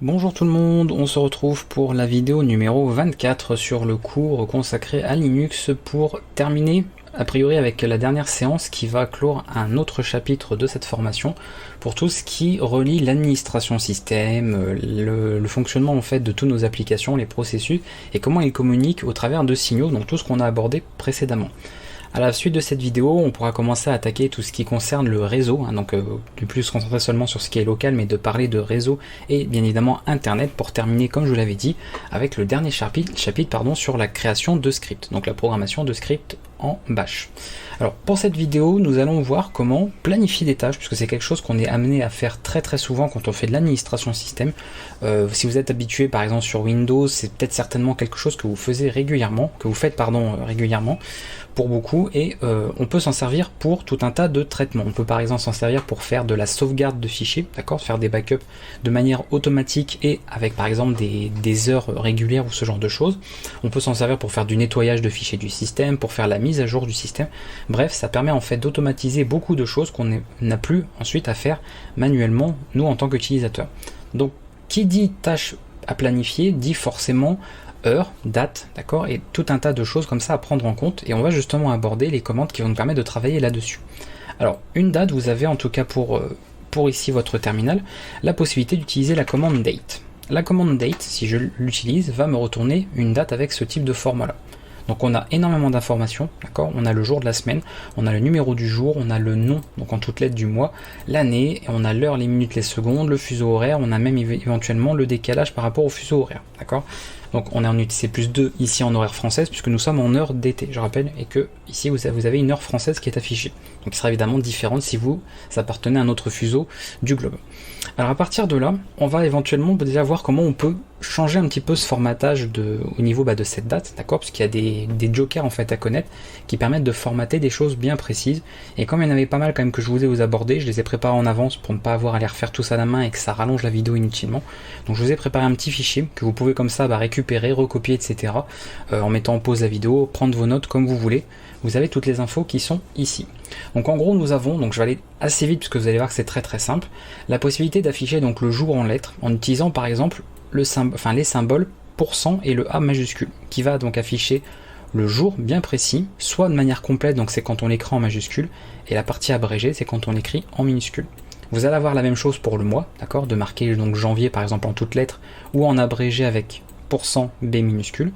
Bonjour tout le monde, on se retrouve pour la vidéo numéro 24 sur le cours consacré à Linux pour terminer a priori avec la dernière séance qui va clore un autre chapitre de cette formation pour tout ce qui relie l'administration système, le fonctionnement en fait de toutes nos applications, les processus et comment ils communiquent au travers de signaux, donc tout ce qu'on a abordé précédemment. À la suite de cette vidéo, on pourra commencer à attaquer tout ce qui concerne le réseau, donc de plus se concentrer seulement sur ce qui est local, mais de parler de réseau et bien évidemment Internet pour terminer, comme je vous l'avais dit, avec le dernier chapitre sur la création de scripts, donc la programmation de scripts en Bash. Alors pour cette vidéo, nous allons voir comment planifier des tâches, puisque c'est quelque chose qu'on est amené à faire très très souvent quand on fait de l'administration système. Si vous êtes habitué par exemple sur Windows, c'est peut-être certainement quelque chose que vous faites régulièrement, régulièrement pour beaucoup, et on peut s'en servir pour tout un tas de traitements. On peut par exemple s'en servir pour faire de la sauvegarde de fichiers, d'accord, faire des backups de manière automatique et avec par exemple des heures régulières ou ce genre de choses. On peut s'en servir pour faire du nettoyage de fichiers du système, pour faire la mise à jour du système. Bref, ça permet en fait d'automatiser beaucoup de choses qu'on n'a plus ensuite à faire manuellement, nous en tant qu'utilisateurs. Donc, qui dit tâche à planifier, dit forcément heure, date, d'accord, et tout un tas de choses comme ça à prendre en compte, et on va justement aborder les commandes qui vont nous permettre de travailler là-dessus. Alors, une date, vous avez en tout cas pour ici votre terminal, la possibilité d'utiliser la commande date. La commande date, si je l'utilise, va me retourner une date avec ce type de format-là. Donc on a énormément d'informations, d'accord. On a le jour de la semaine, on a le numéro du jour, on a le nom, donc en toutes lettres du mois, l'année, on a l'heure, les minutes, les secondes, le fuseau horaire, on a même éventuellement le décalage par rapport au fuseau horaire, d'accord. Donc on est en UTC+2 ici en horaire française puisque nous sommes en heure d'été, je rappelle, et que ici vous avez une heure française qui est affichée. Donc qui sera évidemment différente si vous appartenez à un autre fuseau du globe. Alors à partir de là, on va éventuellement déjà voir comment on peut changer un petit peu ce formatage au niveau de cette date, d'accord, parce qu'il y a des jokers en fait à connaître qui permettent de formater des choses bien précises. Et comme il y en avait pas mal quand même que je vous ai abordé, je les ai préparés en avance pour ne pas avoir à les refaire tous à la main et que ça rallonge la vidéo inutilement. Donc je vous ai préparé un petit fichier que vous pouvez comme ça récupérer, recopier, etc. En mettant en pause la vidéo, prendre vos notes comme vous voulez. Vous avez toutes les infos qui sont ici. Donc en gros nous avons, donc je vais aller assez vite puisque vous allez voir que c'est très très simple, la possibilité d'afficher donc le jour en lettres en utilisant par exemple les symboles % et le A majuscule qui va donc afficher le jour bien précis, soit de manière complète, donc c'est quand on l'écrit en majuscule, et la partie abrégée c'est quand on écrit en minuscule. Vous allez avoir la même chose pour le mois, d'accord, de marquer donc janvier par exemple en toutes lettres ou en abrégé avec % B minuscule.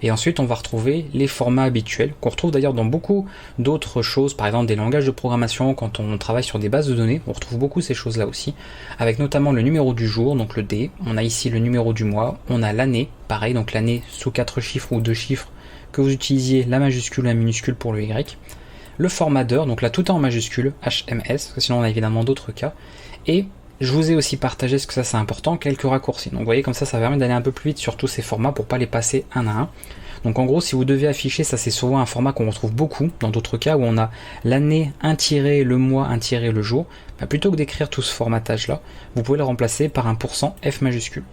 Et ensuite on va retrouver les formats habituels qu'on retrouve d'ailleurs dans beaucoup d'autres choses, par exemple des langages de programmation. Quand on travaille sur des bases de données, on retrouve beaucoup ces choses là aussi, avec notamment le numéro du jour, donc le D, on a ici le numéro du mois, on a l'année, pareil, donc l'année sous 4 chiffres ou 2 chiffres, que vous utilisiez la majuscule ou la minuscule pour le Y, le format d'heure, donc là tout est en majuscule, HMS, parce que sinon on a évidemment d'autres cas, et je vous ai aussi partagé, parce que ça c'est important, quelques raccourcis. Donc vous voyez, comme ça permet d'aller un peu plus vite sur tous ces formats pour pas les passer un à un. Donc en gros, si vous devez afficher, ça c'est souvent un format qu'on retrouve beaucoup dans d'autres cas où on a l'année, un tiré, le mois, un tiré, le jour. Plutôt que d'écrire tout ce formatage là, vous pouvez le remplacer par un % F majuscule.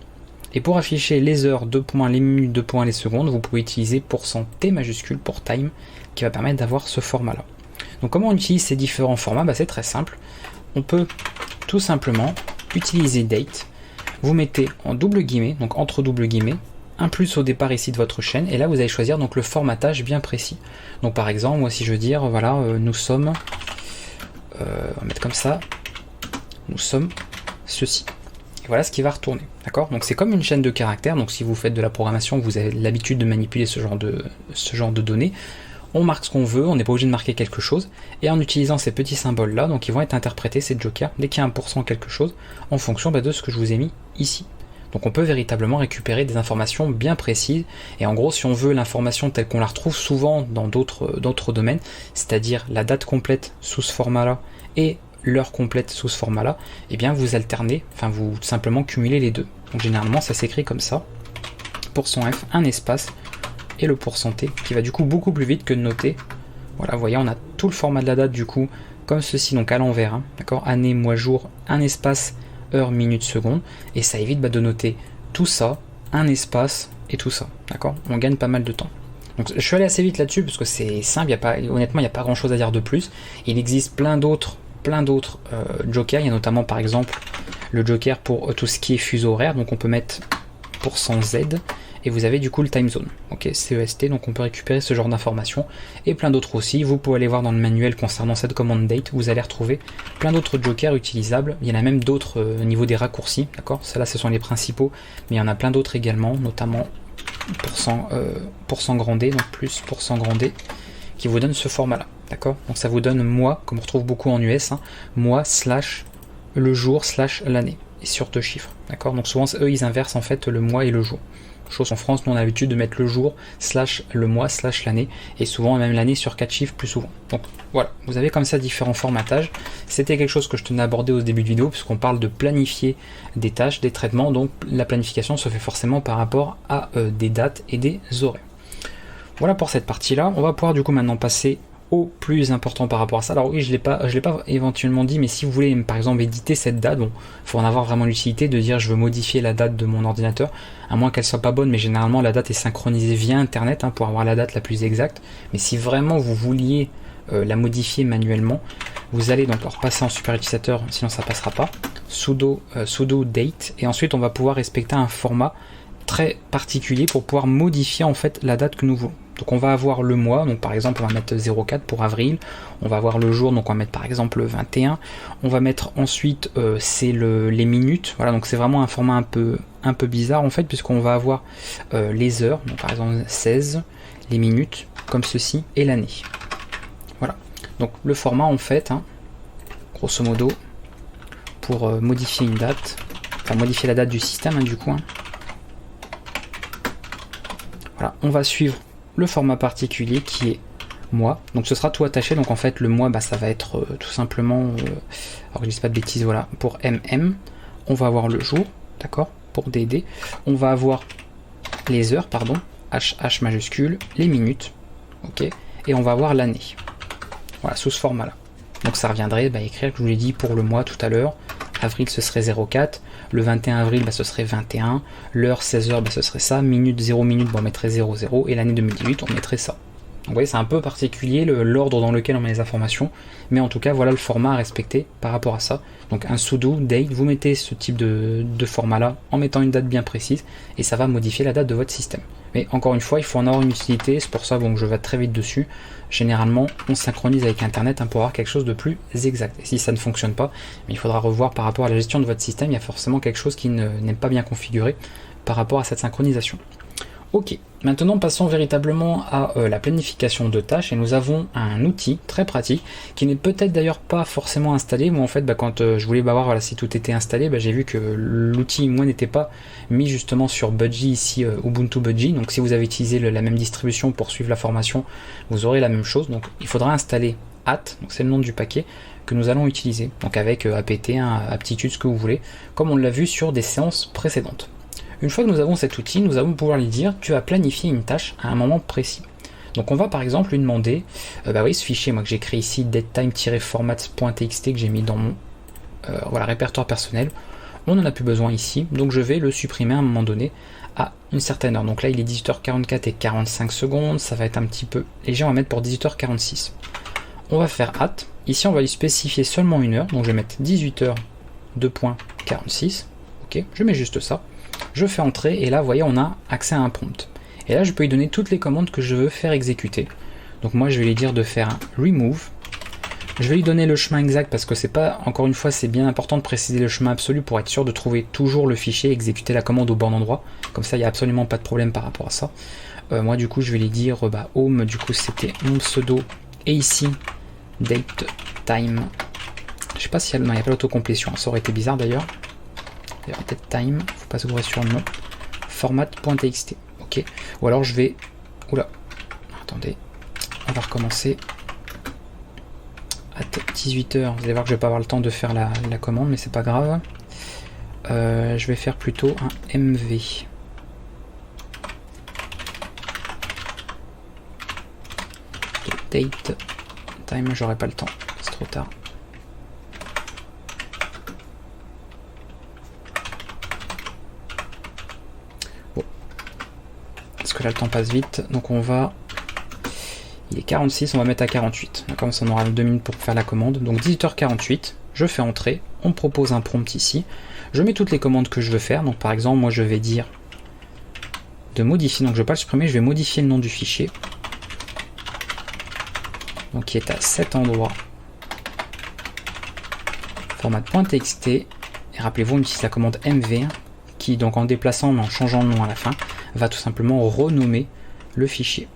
Et pour afficher les heures, 2 points, les minutes, 2 points, les secondes, vous pouvez utiliser %T majuscule pour time, qui va permettre d'avoir ce format là. Donc comment on utilise ces différents formats? C'est très simple. On peut tout simplement utiliser date, vous mettez en double guillemets, donc entre double guillemets, un plus au départ ici de votre chaîne, et là vous allez choisir donc le formatage bien précis. Donc par exemple, moi si je veux dire, voilà, nous sommes, on va mettre comme ça, nous sommes ceci. Et voilà ce qui va retourner, d'accord? Donc c'est comme une chaîne de caractères, donc si vous faites de la programmation, vous avez l'habitude de manipuler ce genre de données. On marque ce qu'on veut, on n'est pas obligé de marquer quelque chose, et en utilisant ces petits symboles là, donc ils vont être interprétés, ces jokers, dès qu'il y a 1% quelque chose, en fonction de ce que je vous ai mis ici. Donc on peut véritablement récupérer des informations bien précises, et en gros si on veut l'information telle qu'on la retrouve souvent dans d'autres domaines, c'est-à-dire la date complète sous ce format là, et l'heure complète sous ce format là, et bien vous alternez, vous simplement cumulez les deux. Donc généralement ça s'écrit comme ça, %F, un espace, et le %T qui va du coup beaucoup plus vite que de noter. Voilà, vous voyez, on a tout le format de la date du coup comme ceci, donc à l'envers, d'accord, année, mois, jour, un espace, heure, minute, seconde, et ça évite de noter tout ça, un espace et tout ça, d'accord, on gagne pas mal de temps. Donc je suis allé assez vite là-dessus parce que c'est simple, honnêtement il n'y a pas grand chose à dire de plus. Il existe plein d'autres jokers, il y a notamment par exemple le joker pour tout ce qui est fuseau horaire, donc on peut mettre %Z, et vous avez du coup le time zone, ok, CEST, donc on peut récupérer ce genre d'informations, et plein d'autres aussi. Vous pouvez aller voir dans le manuel concernant cette commande date, vous allez retrouver plein d'autres jokers utilisables, il y en a même d'autres au niveau des raccourcis, d'accord, ceux-là ce sont les principaux, mais il y en a plein d'autres également, notamment % grand D, donc plus % D, qui vous donne ce format-là, d'accord, donc ça vous donne mois, comme on retrouve beaucoup en US, hein, mois / le jour / l'année, et sur 2 chiffres, d'accord, donc souvent eux ils inversent en fait le mois et le jour. Chose en France, nous on a l'habitude de mettre le jour / le mois / l'année, et souvent même l'année sur 4 chiffres plus souvent. Donc voilà, vous avez comme ça différents formatages. C'était quelque chose que je tenais à aborder au début de vidéo, puisqu'on parle de planifier des tâches, des traitements, donc la planification se fait forcément par rapport à des dates et des horaires. Voilà pour cette partie-là. On va pouvoir du coup maintenant passer au plus important par rapport à ça. Alors oui, je l'ai pas éventuellement dit, mais si vous voulez par exemple éditer cette date, bon, faut en avoir vraiment l'utilité de dire je veux modifier la date de mon ordinateur, à moins qu'elle soit pas bonne, mais généralement la date est synchronisée via internet, hein, pour avoir la date la plus exacte. Mais si vraiment vous vouliez la modifier manuellement, vous allez donc repasser en super utilisateur, sinon ça passera pas, sudo date, et ensuite on va pouvoir respecter un format très particulier pour pouvoir modifier en fait la date que nous voulons. Donc on va avoir le mois, donc par exemple on va mettre 04 pour avril, on va avoir le jour, donc on va mettre par exemple le 21, on va mettre ensuite c'est les minutes, voilà, donc c'est vraiment un format un peu bizarre en fait, puisqu'on va avoir les heures, donc par exemple 16, les minutes, comme ceci, et l'année. Voilà, donc le format en fait, hein, grosso modo, pour modifier une date, enfin modifier la date du système, hein, du coup, hein. Voilà, on va suivre le format particulier qui est mois, donc ce sera tout attaché, donc en fait le mois, bah, ça va être tout simplement, alors je dis pas de bêtises, voilà, pour MM, on va avoir le jour, d'accord, pour DD, on va avoir les heures, pardon, H majuscule, les minutes, ok, et on va avoir l'année, voilà, sous ce format là. Donc ça reviendrait à écrire, que je vous l'ai dit, pour le mois tout à l'heure, avril ce serait 04, le 21 avril ce serait 21, l'heure 16h ce serait ça, minute 0 minute on mettrait 00, et l'année 2018 on mettrait ça. Donc vous voyez, c'est un peu particulier l'ordre dans lequel on met les informations, mais en tout cas voilà le format à respecter par rapport à ça. Donc un sudo date, vous mettez ce type de format là en mettant une date bien précise, et ça va modifier la date de votre système. Mais encore une fois, il faut en avoir une utilité, c'est pour ça que je vais très vite dessus. Généralement, on synchronise avec Internet, hein, pour avoir quelque chose de plus exact. Et si ça ne fonctionne pas, il faudra revoir par rapport à la gestion de votre système, il y a forcément quelque chose qui n'est pas bien configuré par rapport à cette synchronisation. Ok, maintenant passons véritablement à la planification de tâches, et nous avons un outil très pratique qui n'est peut-être d'ailleurs pas forcément installé. Moi en fait, quand je voulais voir voilà, si tout était installé, j'ai vu que l'outil moi n'était pas mis justement sur Budgie ici, Ubuntu Budgie. Donc si vous avez utilisé la même distribution pour suivre la formation, vous aurez la même chose. Donc il faudra installer AT, donc c'est le nom du paquet que nous allons utiliser, donc avec apt, aptitude, ce que vous voulez, comme on l'a vu sur des séances précédentes. Une fois que nous avons cet outil, nous allons pouvoir lui dire tu as planifié une tâche à un moment précis. Donc on va par exemple lui demander, oui, ce fichier moi que j'ai créé ici, datetime-format.txt, que j'ai mis dans mon voilà, répertoire personnel, on n'en a plus besoin ici, donc je vais le supprimer à un moment donné à une certaine heure. Donc là il est 18h44 et 45 secondes, ça va être un petit peu léger, on va mettre pour 18h46. On va faire hâte, ici on va lui spécifier seulement une heure, donc je vais mettre 18h 2.46, ok, je mets juste ça. Je fais entrer, et là vous voyez on a accès à un prompt, et là je peux lui donner toutes les commandes que je veux faire exécuter. Donc moi je vais lui dire de faire un remove, je vais lui donner le chemin exact, parce que c'est pas, encore une fois c'est bien important de préciser le chemin absolu pour être sûr de trouver toujours le fichier, exécuter la commande au bon endroit, comme ça il n'y a absolument pas de problème par rapport à ça. Moi du coup je vais lui dire home, du coup c'était mon pseudo, et ici date time, je sais pas si non, il n'y a pas l'autocomplétion, ça aurait été bizarre d'ailleurs. Peut-être time, faut pas s'ouvrir sur le nom, format.txt, ok, ou alors je vais, oula, attendez, on va recommencer, à 18h, vous allez voir que je vais pas avoir le temps de faire la commande, mais c'est pas grave, je vais faire plutôt un MV, date, time, j'aurai pas le temps, c'est trop tard. Parce que là le temps passe vite, donc on va, il est 46, on va mettre à 48, comme ça on aura 2 minutes pour faire la commande. Donc 18h48, je fais entrer, on me propose un prompt ici, Je mets toutes les commandes que je veux faire. Donc par exemple, moi je vais dire de modifier, donc je ne vais pas le supprimer, je vais modifier le nom du fichier. Donc qui est à cet endroit. Format .txt. Et rappelez-vous, on utilise la commande mv qui, donc en déplaçant mais en changeant le nom à la fin, va tout simplement renommer le fichier.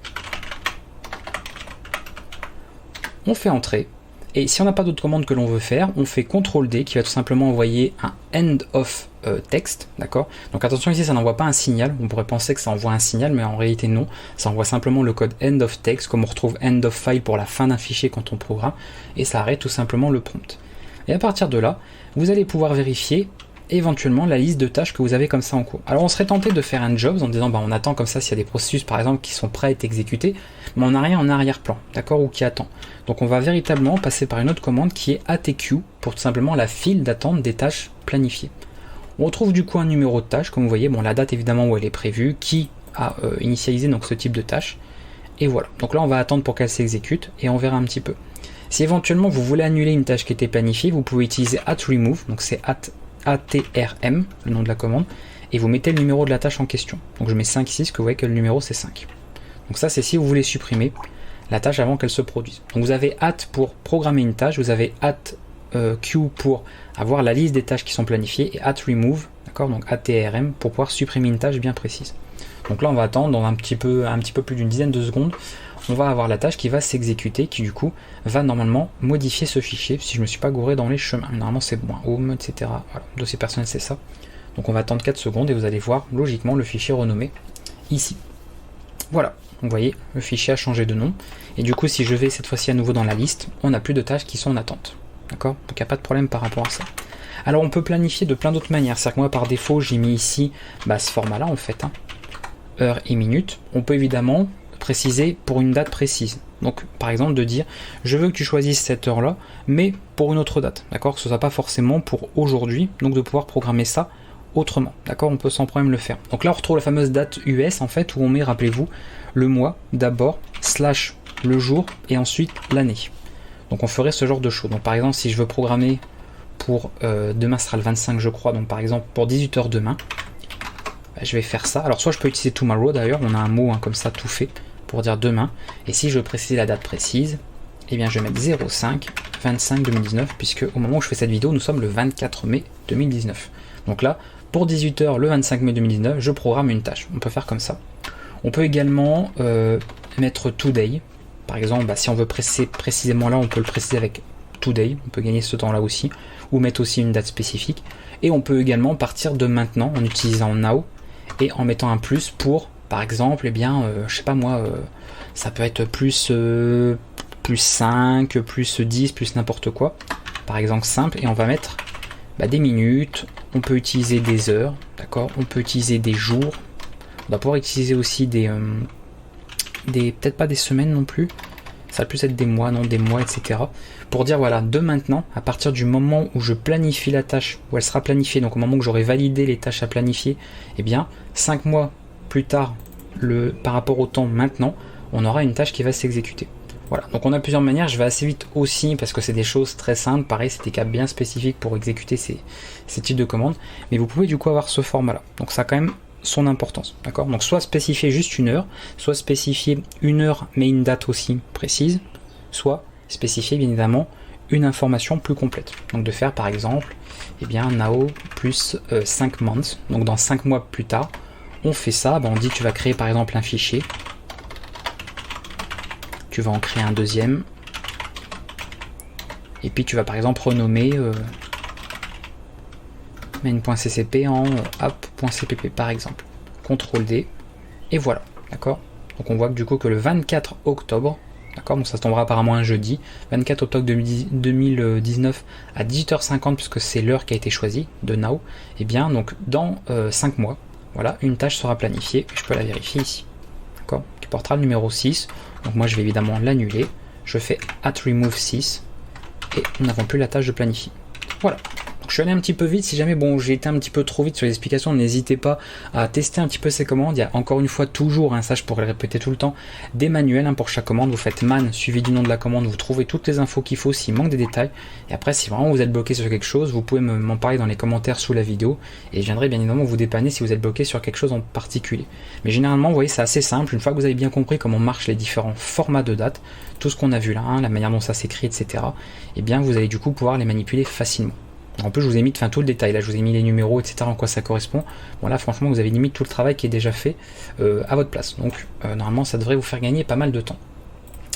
On fait entrer. Et si on n'a pas d'autres commandes que l'on veut faire, on fait CTRL-D qui va tout simplement envoyer un end of text, d'accord? Donc attention ici, ça n'envoie pas un signal. On pourrait penser que ça envoie un signal, mais en réalité non. Ça envoie simplement le code end of text, comme on retrouve end of file pour la fin d'un fichier quand on programme, et ça arrête tout simplement le prompt. Et à partir de là, vous allez pouvoir vérifier éventuellement la liste de tâches que vous avez comme ça en cours. Alors on serait tenté de faire un job en disant on attend comme ça s'il y a des processus par exemple qui sont prêts à être exécutés, mais on n'a rien en arrière-plan, d'accord, ou qui attend. Donc on va véritablement passer par une autre commande qui est ATQ pour tout simplement la file d'attente des tâches planifiées. On retrouve du coup un numéro de tâche, comme vous voyez, la date évidemment où elle est prévue, qui a initialisé donc ce type de tâche, et voilà. Donc là on va attendre pour qu'elle s'exécute et on verra un petit peu. Si éventuellement vous voulez annuler une tâche qui était planifiée, vous pouvez utiliser @remove, donc c'est ATRM, le nom de la commande, et vous mettez le numéro de la tâche en question. Donc je mets 5 ici, parce que vous voyez que le numéro c'est 5. Donc ça c'est si vous voulez supprimer la tâche avant qu'elle se produise. Donc vous avez AT pour programmer une tâche, vous avez ATQ pour avoir la liste des tâches qui sont planifiées, et ATRemove, d'accord, donc ATRM pour pouvoir supprimer une tâche bien précise. Donc là on va attendre dans un petit peu plus d'une dizaine de secondes. On va avoir la tâche qui va s'exécuter, qui du coup va normalement modifier ce fichier, si je ne me suis pas gouré dans les chemins. Normalement c'est bon, home, etc. Voilà, dossier personnel c'est ça. Donc on va attendre 4 secondes et vous allez voir logiquement le fichier renommé ici. Voilà, vous voyez, le fichier a changé de nom. Et du coup si je vais cette fois-ci à nouveau dans la liste, on n'a plus de tâches qui sont en attente. D'accord? Donc il n'y a pas de problème par rapport à ça. Alors on peut planifier de plein d'autres manières. C'est-à-dire que moi par défaut j'ai mis ici ce format-là en fait, heure et minute. On peut évidemment préciser pour une date précise. Donc par exemple de dire je veux que tu choisisses cette heure là mais pour une autre date, d'accord, que ce soit pas forcément pour aujourd'hui, donc de pouvoir programmer ça autrement, d'accord, on peut sans problème le faire. Donc là on retrouve la fameuse date US en fait où on met, rappelez-vous, le mois d'abord slash le jour et ensuite l'année. Donc on ferait ce genre de choses. Donc par exemple si je veux programmer pour demain sera le 25 je crois, donc par exemple pour 18h demain, je vais faire ça. Alors soit je peux utiliser tomorrow d'ailleurs, on a un mot comme ça tout fait pour dire demain, et si je veux préciser la date précise, eh bien je vais mettre 05 25 2019 puisque au moment où je fais cette vidéo nous sommes le 24 mai 2019. Donc là pour 18h le 25 mai 2019 je programme une tâche. On peut faire comme ça. On peut également mettre today, par exemple si on veut préciser précisément là on peut le préciser avec today, on peut gagner ce temps là aussi, ou mettre aussi une date spécifique, et on peut également partir de maintenant en utilisant now et en mettant un plus pour, par exemple, je sais pas moi, ça peut être plus 5, plus 10, plus n'importe quoi, par exemple simple, et on va mettre des minutes, on peut utiliser des heures, d'accord, on peut utiliser des jours, on va pouvoir utiliser aussi des peut-être pas des semaines non plus, ça va plus être des mois, non, des mois, etc. Pour dire voilà, de maintenant, à partir du moment où je planifie la tâche, où elle sera planifiée, donc au moment où j'aurai validé les tâches à planifier, 5 mois plus tard, par rapport au temps maintenant, on aura une tâche qui va s'exécuter. Voilà, donc on a plusieurs manières, je vais assez vite aussi parce que c'est des choses très simples, pareil c'est des cas bien spécifiques pour exécuter ces types de commandes, mais vous pouvez du coup avoir ce format là, donc ça a quand même son importance, d'accord. Donc soit spécifier juste une heure, soit spécifier une heure mais une date aussi précise, soit spécifier bien évidemment une information plus complète. Donc de faire par exemple now plus 5 months, donc dans 5 mois plus tard, on fait ça, on dit tu vas créer par exemple un fichier, tu vas en créer un deuxième, et puis tu vas par exemple renommer main.ccp en app.cpp par exemple. CTRL-D, et voilà, d'accord. Donc on voit que du coup que le 24 octobre, d'accord, donc ça tombera apparemment un jeudi, 24 octobre 2019 à 18h50 puisque c'est l'heure qui a été choisie de now, donc dans 5 mois, voilà, une tâche sera planifiée, je peux la vérifier ici, d'accord, qui portera le numéro 6, donc moi je vais évidemment l'annuler, je fais @remove 6, et nous n'avons plus la tâche de planifier. Voilà, Je suis allé un petit peu vite, si jamais bon j'ai été un petit peu trop vite sur les explications, n'hésitez pas à tester un petit peu ces commandes. Il y a encore une fois toujours, ça je pourrais le répéter tout le temps, des manuels pour chaque commande. Vous faites man suivi du nom de la commande, vous trouvez toutes les infos qu'il faut s'il manque des détails. Et après si vraiment vous êtes bloqué sur quelque chose, vous pouvez m'en parler dans les commentaires sous la vidéo et je viendrai bien évidemment vous dépanner si vous êtes bloqué sur quelque chose en particulier. Mais généralement vous voyez c'est assez simple, une fois que vous avez bien compris comment marchent les différents formats de date, tout ce qu'on a vu là, la manière dont ça s'écrit, etc. Et bien vous allez du coup pouvoir les manipuler facilement. En plus je vous ai mis tout le détail, là je vous ai mis les numéros, etc. en quoi ça correspond. Bon là franchement vous avez limite tout le travail qui est déjà fait à votre place. Donc normalement ça devrait vous faire gagner pas mal de temps.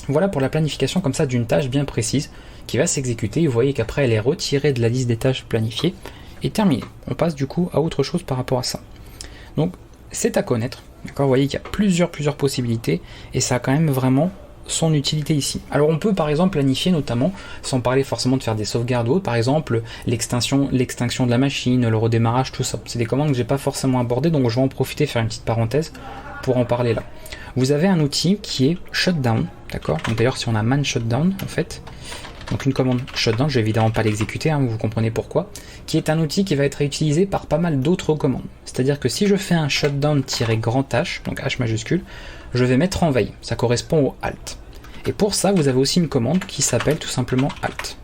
Voilà pour la planification comme ça d'une tâche bien précise qui va s'exécuter. Vous voyez qu'après elle est retirée de la liste des tâches planifiées et terminée. On passe du coup à autre chose par rapport à ça. Donc c'est à connaître, d'accord. Vous voyez qu'il y a plusieurs possibilités et ça a quand même vraiment son utilité ici. Alors on peut par exemple planifier notamment, sans parler forcément de faire des sauvegardes ou autre, par exemple l'extinction de la machine, le redémarrage, tout ça. C'est des commandes que j'ai pas forcément abordées, donc je vais en profiter, faire une petite parenthèse pour en parler là. Vous avez un outil qui est shutdown, d'accord. Donc d'ailleurs si on a man shutdown en fait, donc une commande shutdown, je vais évidemment pas l'exécuter, vous comprenez pourquoi, qui est un outil qui va être utilisé par pas mal d'autres commandes. C'est-à-dire que si je fais un shutdown-grand H, donc H majuscule, je vais mettre en veille, ça correspond au alt. Et pour ça, vous avez aussi une commande qui s'appelle tout simplement alt.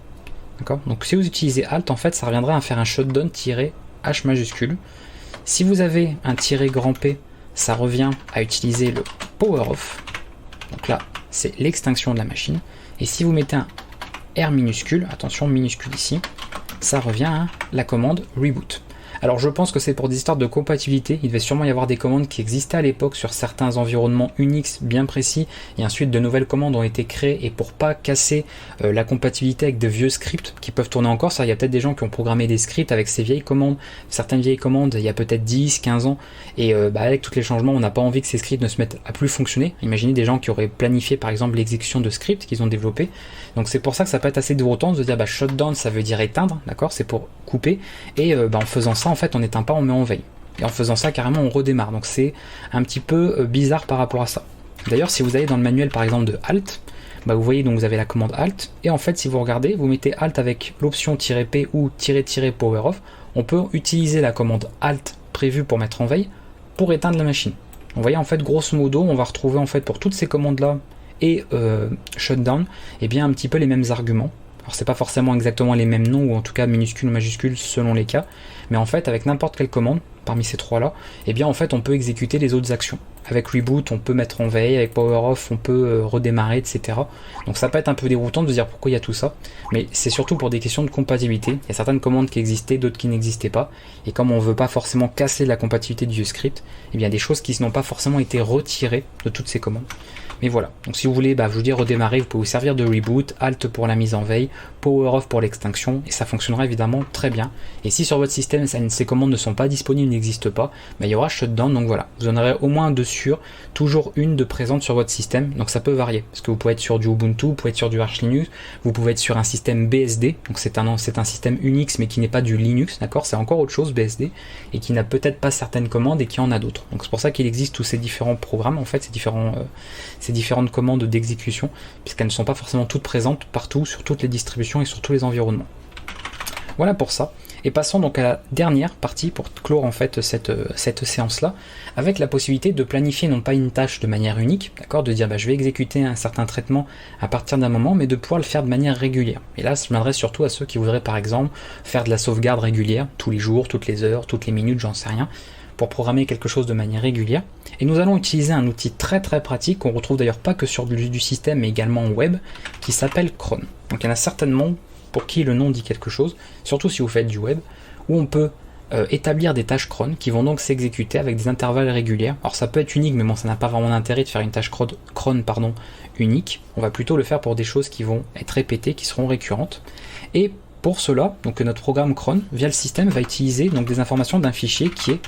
D'accord. Donc si vous utilisez alt, en fait, ça reviendra à faire un shutdown-H majuscule. Si vous avez un grand P, ça revient à utiliser le power off. Donc là, c'est l'extinction de la machine. Et si vous mettez un R minuscule, attention minuscule ici, ça revient à la commande reboot. Alors je pense que c'est pour des histoires de compatibilité, il devait sûrement y avoir des commandes qui existaient à l'époque sur certains environnements Unix bien précis, et ensuite de nouvelles commandes ont été créées, et pour pas casser la compatibilité avec de vieux scripts qui peuvent tourner encore, ça il y a peut-être des gens qui ont programmé des scripts avec ces vieilles commandes, certaines vieilles commandes il y a peut-être 10, 15 ans, et avec tous les changements on n'a pas envie que ces scripts ne se mettent à plus fonctionner. Imaginez des gens qui auraient planifié par exemple l'exécution de scripts qu'ils ont développés, donc c'est pour ça que ça peut être assez déroutant de se dire shutdown ça veut dire éteindre, d'accord, c'est pour couper, et en faisant ça en fait on n'éteint pas, on met en veille. Et en faisant ça carrément on redémarre. Donc c'est un petit peu bizarre par rapport à ça. D'ailleurs si vous allez dans le manuel par exemple de alt, vous voyez donc vous avez la commande alt, et en fait si vous regardez, vous mettez alt avec l'option "-p" ou "-" power off, on peut utiliser la commande alt prévue pour mettre en veille pour éteindre la machine. Vous voyez en fait grosso modo on va retrouver en fait pour toutes ces commandes là et shutdown, et bien un petit peu les mêmes arguments. Alors c'est pas forcément exactement les mêmes noms, ou en tout cas minuscules ou majuscules selon les cas, mais en fait avec n'importe quelle commande parmi ces trois là, et bien en fait on peut exécuter les autres actions. Avec reboot on peut mettre en veille, avec power off on peut redémarrer, etc. Donc ça peut être un peu déroutant de se dire pourquoi il y a tout ça, mais c'est surtout pour des questions de compatibilité. Il y a certaines commandes qui existaient, d'autres qui n'existaient pas, et comme on veut pas forcément casser la compatibilité du vieux script, et bien des choses qui n'ont pas forcément été retirées de toutes ces commandes. Mais voilà, donc si vous voulez, je vous dis redémarrer, vous pouvez vous servir de reboot, alt pour la mise en veille, power off pour l'extinction, et ça fonctionnera évidemment très bien. Et si sur votre système ces commandes ne sont pas disponibles, n'existent pas, il y aura shutdown, donc voilà, vous en aurez au moins deux sur, toujours une de présente sur votre système, donc ça peut varier, parce que vous pouvez être sur du Ubuntu, vous pouvez être sur du Arch Linux, vous pouvez être sur un système BSD, donc c'est un système Unix mais qui n'est pas du Linux, d'accord, c'est encore autre chose BSD, et qui n'a peut-être pas certaines commandes et qui en a d'autres. Donc c'est pour ça qu'il existe tous ces différents programmes, en fait, ces différentes commandes d'exécution, puisqu'elles ne sont pas forcément toutes présentes partout, sur toutes les distributions et sur tous les environnements. Voilà pour ça. Et passons donc à la dernière partie pour clore en fait cette séance-là, avec la possibilité de planifier non pas une tâche de manière unique, d'accord, de dire je vais exécuter un certain traitement à partir d'un moment, mais de pouvoir le faire de manière régulière. Et là, je m'adresse surtout à ceux qui voudraient par exemple faire de la sauvegarde régulière, tous les jours, toutes les heures, toutes les minutes, j'en sais rien, pour programmer quelque chose de manière régulière. Et nous allons utiliser un outil très très pratique, qu'on retrouve d'ailleurs pas que sur du système, mais également en web, qui s'appelle cron. Donc il y en a certainement pour qui le nom dit quelque chose, surtout si vous faites du web, où on peut établir des tâches cron qui vont donc s'exécuter avec des intervalles réguliers. Alors ça peut être unique, mais bon, ça n'a pas vraiment d'intérêt de faire une tâche cron unique. On va plutôt le faire pour des choses qui vont être répétées, qui seront récurrentes. Et pour cela, donc notre programme cron, via le système, va utiliser donc des informations d'un fichier qui est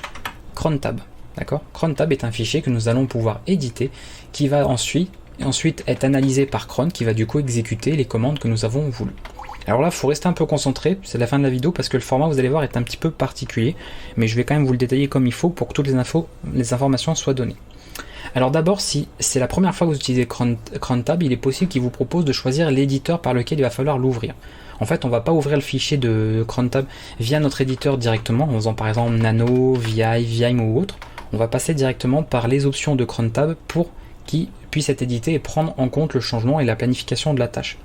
crontab. D'accord ? Crontab est un fichier que nous allons pouvoir éditer, qui va ensuite être analysé par cron, qui va du coup exécuter les commandes que nous avons voulu. Alors là, il faut rester un peu concentré, c'est la fin de la vidéo, parce que le format, vous allez voir, est un petit peu particulier, mais je vais quand même vous le détailler comme il faut pour que toutes les informations soient données. Alors d'abord, si c'est la première fois que vous utilisez crontab, il est possible qu'il vous propose de choisir l'éditeur par lequel il va falloir l'ouvrir. En fait, on va pas ouvrir le fichier de crontab via notre éditeur directement, en faisant par exemple Nano, VI, Vime ou autre. On va passer directement par les options de crontab pour qu'il puisse être édité et prendre en compte le changement et la planification de la tâche.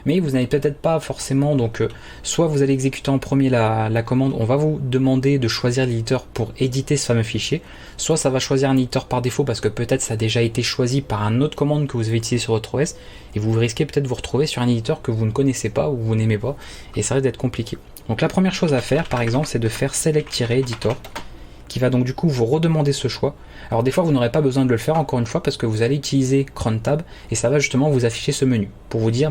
Mais vous n'avez peut-être pas forcément, donc soit vous allez exécuter en premier la commande, on va vous demander de choisir l'éditeur pour éditer ce fameux fichier, soit ça va choisir un éditeur par défaut parce que peut-être ça a déjà été choisi par un autre commande que vous avez utilisé sur votre OS, et vous risquez peut-être de vous retrouver sur un éditeur que vous ne connaissez pas ou vous n'aimez pas, et ça risque d'être compliqué. Donc la première chose à faire par exemple, c'est de faire select-editor, qui va donc du coup vous redemander ce choix. Alors des fois vous n'aurez pas besoin de le faire encore une fois parce que vous allez utiliser crontab et ça va justement vous afficher ce menu pour vous dire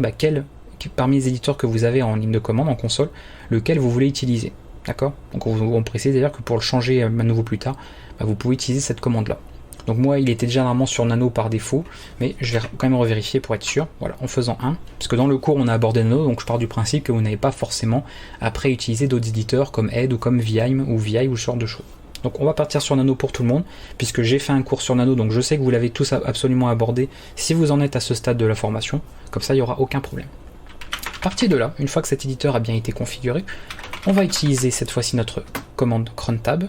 parmi les éditeurs que vous avez en ligne de commande, en console, lequel vous voulez utiliser. D'accord? Donc on précise d'ailleurs que pour le changer à nouveau plus tard, vous pouvez utiliser cette commande-là. Donc moi il était déjà normalement sur Nano par défaut, mais je vais quand même revérifier pour être sûr, voilà, en faisant 1, parce que dans le cours on a abordé Nano, donc je pars du principe que vous n'avez pas forcément après utiliser d'autres éditeurs comme Ed ou comme Vime ou VI ou ce genre de choses. Donc on va partir sur Nano pour tout le monde, puisque j'ai fait un cours sur Nano, donc je sais que vous l'avez tous absolument abordé si vous en êtes à ce stade de la formation, comme ça il n'y aura aucun problème. Parti de là, une fois que cet éditeur a bien été configuré, on va utiliser cette fois-ci notre commande crontab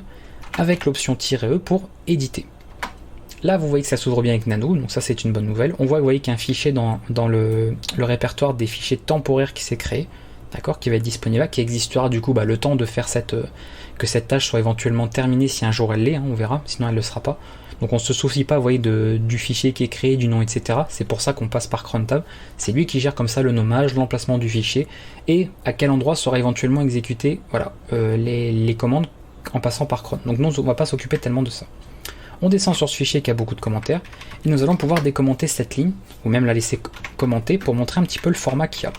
avec l'option "-e" pour éditer. Là vous voyez que ça s'ouvre bien avec Nano, donc ça c'est une bonne nouvelle. On voit, vous voyez qu'il y a un fichier dans le répertoire des fichiers temporaires qui s'est créé, d'accord, qui va être disponible là, qui existera du coup le temps de faire que cette tâche soit éventuellement terminée si un jour elle l'est, on verra, sinon elle ne le sera pas. Donc on ne se soucie pas, vous voyez, du fichier qui est créé, du nom, etc. C'est pour ça qu'on passe par crontab. C'est lui qui gère comme ça le nommage, l'emplacement du fichier et à quel endroit sera éventuellement exécuté, voilà, les commandes en passant par cron. Donc nous on ne va pas s'occuper tellement de ça. On descend sur ce fichier qui a beaucoup de commentaires et nous allons pouvoir décommenter cette ligne ou même la laisser commenter pour montrer un petit peu le format qu'il y a.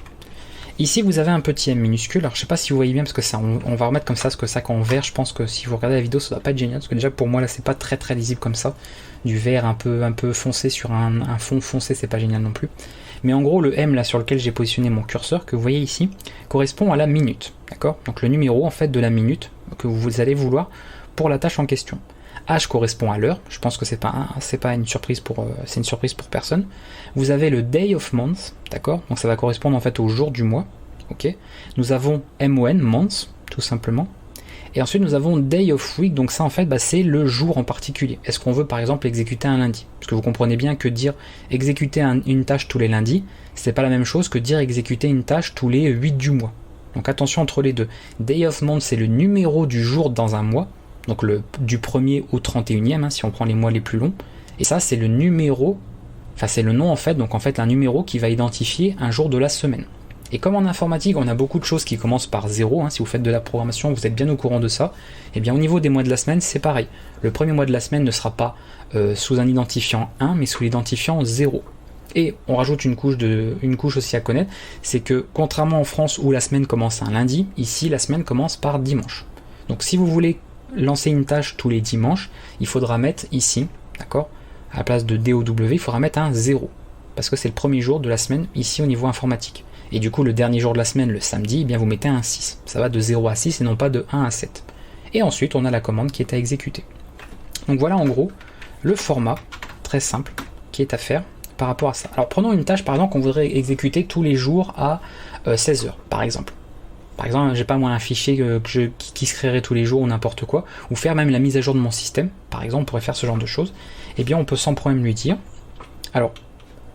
Ici vous avez un petit M minuscule, alors je sais pas si vous voyez bien parce que ça, on va remettre comme ça, parce que ça en vert, je pense que si vous regardez la vidéo ça va pas être génial, parce que déjà pour moi là c'est pas très lisible comme ça, du vert un peu foncé sur un fond foncé c'est pas génial non plus, mais en gros le M là sur lequel j'ai positionné mon curseur, que vous voyez ici, correspond à la minute, d'accord, donc le numéro en fait de la minute que vous allez vouloir pour la tâche en question. H correspond à l'heure, je pense que c'est pas une surprise pour personne. Vous avez le day of month, d'accord, donc ça va correspondre en fait au jour du mois, ok. Nous avons MON, month, tout simplement. Et ensuite nous avons day of week, donc ça en fait c'est le jour en particulier. Est-ce qu'on veut par exemple exécuter un lundi? Parce que vous comprenez bien que dire exécuter une tâche tous les lundis, c'est pas la même chose que dire exécuter une tâche tous les 8 du mois. Donc attention entre les deux. Day of month c'est le numéro du jour dans un mois, donc du 1er au 31e, si on prend les mois les plus longs, et ça c'est le numéro, enfin c'est le nom en fait, donc en fait un numéro qui va identifier un jour de la semaine. Et comme en informatique on a beaucoup de choses qui commencent par 0, si vous faites de la programmation vous êtes bien au courant de ça, et bien au niveau des mois de la semaine c'est pareil, le premier mois de la semaine ne sera pas sous un identifiant 1 mais sous l'identifiant 0. Et on rajoute une couche aussi à connaître, c'est que contrairement en France où la semaine commence un lundi, ici la semaine commence par dimanche. Donc si vous voulez lancer une tâche tous les dimanches, il faudra mettre ici, d'accord, à la place de DOW, il faudra mettre un 0, parce que c'est le premier jour de la semaine ici au niveau informatique. Et du coup le dernier jour de la semaine, le samedi, eh bien vous mettez un 6, ça va de 0 à 6 et non pas de 1 à 7. Et ensuite on a la commande qui est à exécuter. Donc voilà en gros le format très simple qui est à faire par rapport à ça. Alors prenons une tâche par exemple qu'on voudrait exécuter tous les jours à 16h par exemple. Par exemple, j'ai pas moi un fichier qui se créerait tous les jours ou n'importe quoi, ou faire même la mise à jour de mon système, par exemple, on pourrait faire ce genre de choses, et bien on peut sans problème lui dire, alors,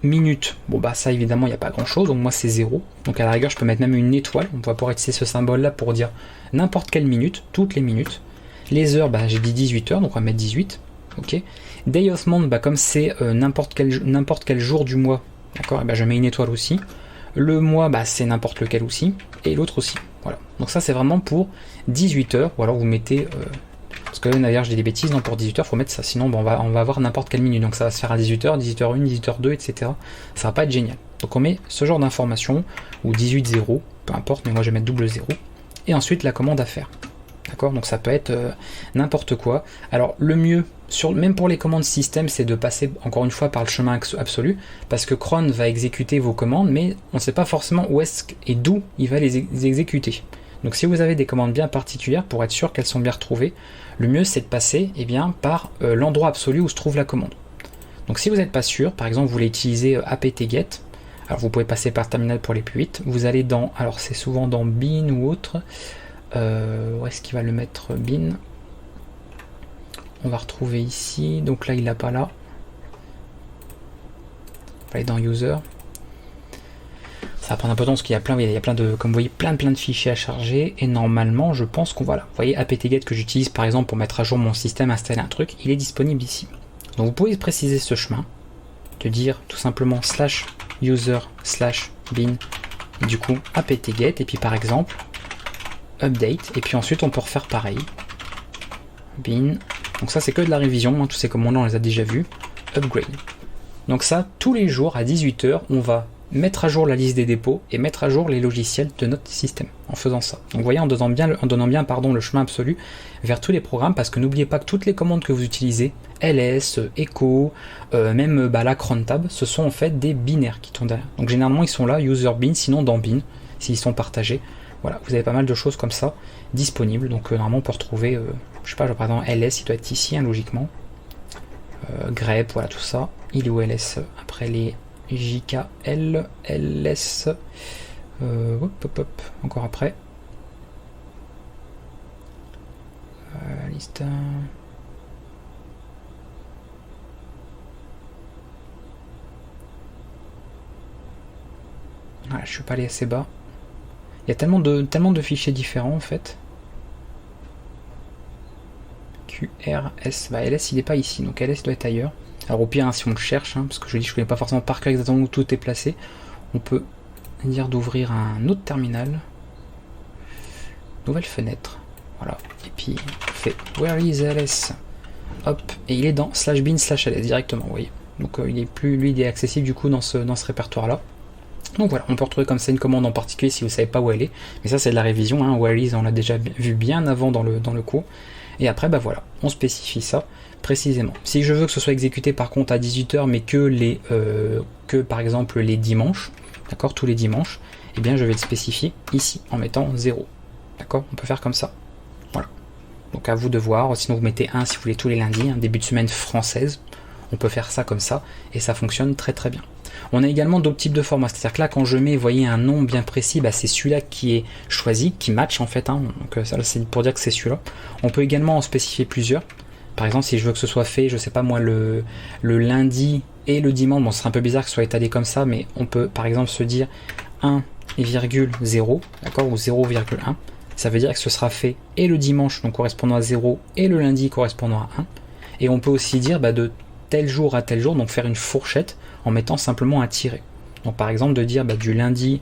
minute, ça évidemment il n'y a pas grand chose, donc moi c'est 0, donc à la rigueur je peux mettre même une étoile, on va pouvoir utiliser ce symbole là pour dire n'importe quelle minute, toutes les minutes, les heures, j'ai dit 18 heures, donc on va mettre 18, ok, day of month, comme c'est n'importe quel jour du mois, d'accord, et je mets une étoile aussi, le mois c'est n'importe lequel aussi, et l'autre aussi. Voilà. Donc ça c'est vraiment pour 18 heures, ou alors vous mettez, parce que d'ailleurs je dis des bêtises, non pour 18 heures il faut mettre ça, sinon on va avoir n'importe quelle minute, donc ça va se faire à 18h, 18h1, 18h2, etc. Ça va pas être génial. Donc on met ce genre d'information, ou 18.0, peu importe, mais moi je vais mettre 00, et ensuite la commande à faire. D'accord, donc ça peut être n'importe quoi. Alors le mieux, même pour les commandes système, c'est de passer encore une fois par le chemin absolu, parce que cron va exécuter vos commandes, mais on ne sait pas forcément où est-ce et d'où il va les exécuter. Donc si vous avez des commandes bien particulières, pour être sûr qu'elles sont bien retrouvées, le mieux c'est de passer par l'endroit absolu où se trouve la commande. Donc si vous n'êtes pas sûr, par exemple vous voulez utiliser apt-get, alors vous pouvez passer par terminal pour aller plus vite, vous allez dans, alors c'est souvent dans bin ou autre, où est-ce qu'il va le mettre bin? On va retrouver ici, donc là il l'a pas là, on va aller dans user. Ça va prendre un peu de temps parce qu'il y a plein de, comme vous voyez, plein de fichiers à charger, et normalement je pense qu'on va là. Vous voyez apt-get que j'utilise par exemple pour mettre à jour mon système, installer un truc, il est disponible ici. Donc vous pouvez préciser ce chemin, de dire tout simplement /user/bin, et du coup apt-get, et puis par exemple update, et puis ensuite on peut refaire pareil, bin, donc ça c'est que de la révision, hein, tous ces commandes on les a déjà vus, upgrade. Donc ça, tous les jours à 18 h, on va mettre à jour la liste des dépôts et mettre à jour les logiciels de notre système en faisant ça. Donc vous voyez, en donnant bien le chemin absolu vers tous les programmes, parce que n'oubliez pas que toutes les commandes que vous utilisez, ls, echo, même la cron tab, ce sont en fait des binaires qui tournent derrière. Donc généralement ils sont là, user bin, sinon dans bin, s'ils sont partagés. Voilà, vous avez pas mal de choses comme ça disponibles. Donc normalement on peut retrouver, je sais pas, par exemple ls, il doit être ici, hein, logiquement. Grep, voilà tout ça. Il est où ls après les JKL, LS, encore après. Liste. Voilà, je suis pas allé assez bas. Il y a tellement de fichiers différents en fait. QRS, LS il n'est pas ici, donc LS doit être ailleurs. Alors au pire, hein, si on le cherche, hein, parce que je dis je connais pas forcément par cœur exactement où tout est placé, on peut dire d'ouvrir un autre terminal, nouvelle fenêtre, voilà, et puis on fait where is ls, hop, et il est dans /bin/ls directement, vous voyez. Donc il est plus, lui il est accessible du coup dans ce répertoire là. Donc voilà, on peut retrouver comme ça une commande en particulier si vous savez pas où elle est, mais ça c'est de la révision, hein, where is on l'a déjà vu bien avant dans le cours. Et après, bah voilà, on spécifie ça précisément. Si je veux que ce soit exécuté par contre à 18 h, mais que par exemple les dimanches, d'accord, tous les dimanches, eh bien je vais le spécifier ici en mettant 0. D'accord, on peut faire comme ça. Voilà. Donc à vous de voir, sinon vous mettez 1 si vous voulez tous les lundis, un début de semaine française. On peut faire ça comme ça et ça fonctionne très très bien. On a également d'autres types de formats, c'est-à-dire que là quand je mets, voyez, un nom bien précis, bah, c'est celui-là qui est choisi, qui match en fait, hein. Donc ça c'est pour dire que c'est celui-là. On peut également en spécifier plusieurs. Par exemple, si je veux que ce soit fait, je sais pas moi, le lundi et le dimanche, bon ce serait un peu bizarre que ce soit étalé comme ça, mais on peut par exemple se dire 1,0, d'accord, ou 0,1. Ça veut dire que ce sera fait et le dimanche, donc correspondant à 0, et le lundi correspondant à 1. Et on peut aussi dire bah, de tel jour à tel jour, donc faire une fourchette en mettant simplement un tiret. Donc par exemple de dire bah, du lundi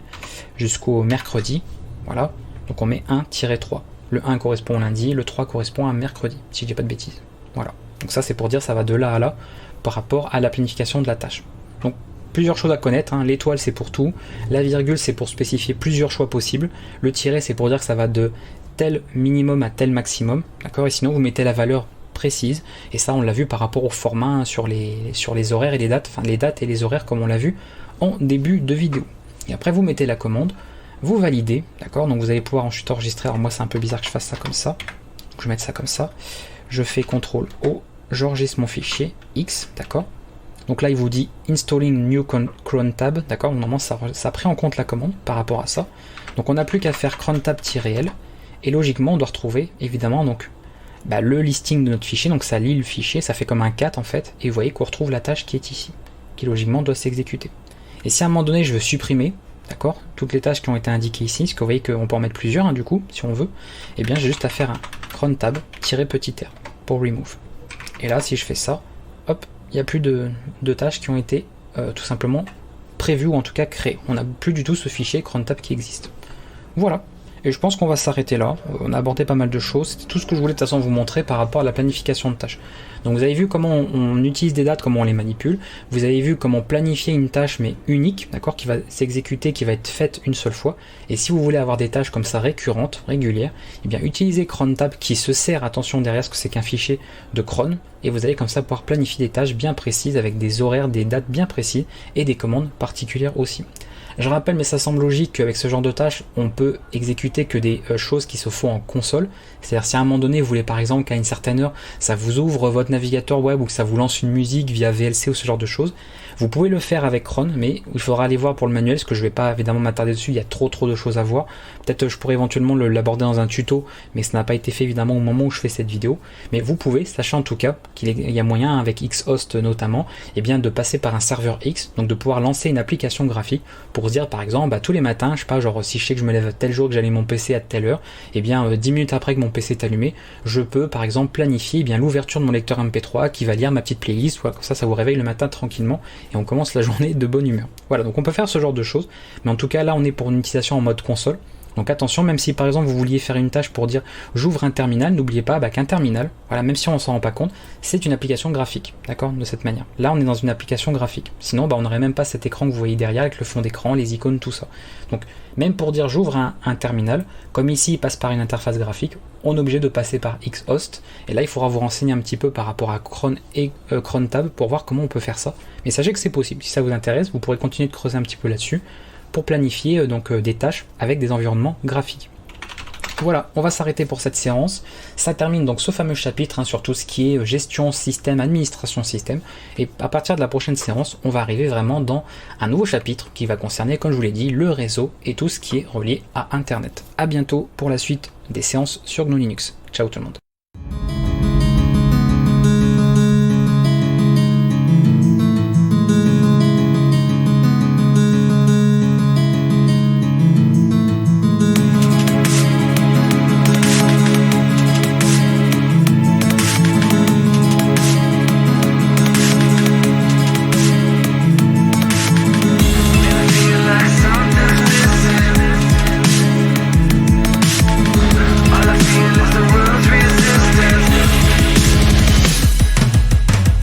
jusqu'au mercredi, voilà, donc on met 1-3. Le 1 correspond au lundi, le 3 correspond à mercredi, si je dis pas de bêtises. Voilà, donc ça c'est pour dire ça va de là à là par rapport à la planification de la tâche. Donc plusieurs choses à connaître, hein. L'étoile c'est pour tout, la virgule c'est pour spécifier plusieurs choix possibles, le tiret c'est pour dire que ça va de tel minimum à tel maximum, d'accord, et sinon vous mettez la valeur précise, et ça on l'a vu par rapport au format, hein, sur les horaires et les dates, enfin les dates et les horaires comme on l'a vu en début de vidéo. Et après vous mettez la commande, vous validez, d'accord, donc vous allez pouvoir ensuite enregistrer. Alors moi c'est un peu bizarre que je fasse ça comme ça, donc je vais mettre ça comme ça, je fais CTRL O, j'enregistre mon fichier X, d'accord. Donc là il vous dit installing new cron tab, d'accord, normalement ça a pris en compte la commande par rapport à ça. Donc on n'a plus qu'à faire cron tab-l, et logiquement on doit retrouver évidemment donc bah, le listing de notre fichier, donc ça lit le fichier, ça fait comme un cat en fait, et vous voyez qu'on retrouve la tâche qui est ici, qui logiquement doit s'exécuter. Et si à un moment donné je veux supprimer, d'accord, toutes les tâches qui ont été indiquées ici, parce que vous voyez qu'on peut en mettre plusieurs, hein, du coup, si on veut, et bien j'ai juste à faire un cron tab-r pour remove. Et là si je fais ça, hop, il n'y a plus de tâches qui ont été tout simplement prévues ou en tout cas créées. On n'a plus du tout ce fichier cron tab qui existe. Voilà. Et je pense qu'on va s'arrêter là. On a abordé pas mal de choses. C'était tout ce que je voulais de toute façon vous montrer par rapport à la planification de tâches. Donc vous avez vu comment on utilise des dates, comment on les manipule. Vous avez vu comment planifier une tâche mais unique, d'accord, qui va s'exécuter, qui va être faite une seule fois. Et si vous voulez avoir des tâches comme ça récurrentes, régulières, eh bien utilisez cron tab qui se sert, attention derrière, ce que c'est qu'un fichier de cron. Et vous allez comme ça pouvoir planifier des tâches bien précises avec des horaires, des dates bien précises et des commandes particulières aussi. Je rappelle, mais ça semble logique qu'avec ce genre de tâches, on peut exécuter que des choses qui se font en console. C'est-à-dire si à un moment donné, vous voulez par exemple qu'à une certaine heure, ça vous ouvre votre navigateur web ou que ça vous lance une musique via VLC ou ce genre de choses, vous pouvez le faire avec cron, mais il faudra aller voir pour le manuel, parce que je ne vais pas évidemment m'attarder dessus, il y a trop de choses à voir. Peut-être je pourrais éventuellement l'aborder dans un tuto, mais ça n'a pas été fait évidemment au moment où je fais cette vidéo. Mais vous pouvez, sachant en tout cas qu'il y a moyen avec Xhost notamment, eh bien de passer par un serveur X, donc de pouvoir lancer une application graphique pour se dire par exemple, bah, tous les matins, je sais pas, genre si je sais que je me lève tel jour, que j'allume mon PC à telle heure, et bien 10 minutes après que mon PC est allumé, je peux par exemple planifier eh bien l'ouverture de mon lecteur MP3 qui va lire ma petite playlist, voilà, comme ça vous réveille le matin tranquillement et on commence la journée de bonne humeur. Voilà, donc on peut faire ce genre de choses, mais en tout cas là on est pour une utilisation en mode console. Donc attention, même si par exemple vous vouliez faire une tâche pour dire j'ouvre un terminal, n'oubliez pas qu'un terminal, voilà, même si on s'en rend pas compte, c'est une application graphique, d'accord, de cette manière. Là on est dans une application graphique, sinon on n'aurait même pas cet écran que vous voyez derrière avec le fond d'écran, les icônes, tout ça. Donc même pour dire j'ouvre un terminal, comme ici il passe par une interface graphique, on est obligé de passer par Xhost, et là il faudra vous renseigner un petit peu par rapport à Cron et Crontab pour voir comment on peut faire ça. Mais sachez que c'est possible, si ça vous intéresse, vous pourrez continuer de creuser un petit peu là-dessus, pour planifier des tâches avec des environnements graphiques. Voilà, on va s'arrêter pour cette séance. Ça termine donc ce fameux chapitre sur tout ce qui est gestion système, administration système. Et à partir de la prochaine séance, on va arriver vraiment dans un nouveau chapitre qui va concerner, comme je vous l'ai dit, le réseau et tout ce qui est relié à Internet. A bientôt pour la suite des séances sur GNU Linux. Ciao tout le monde.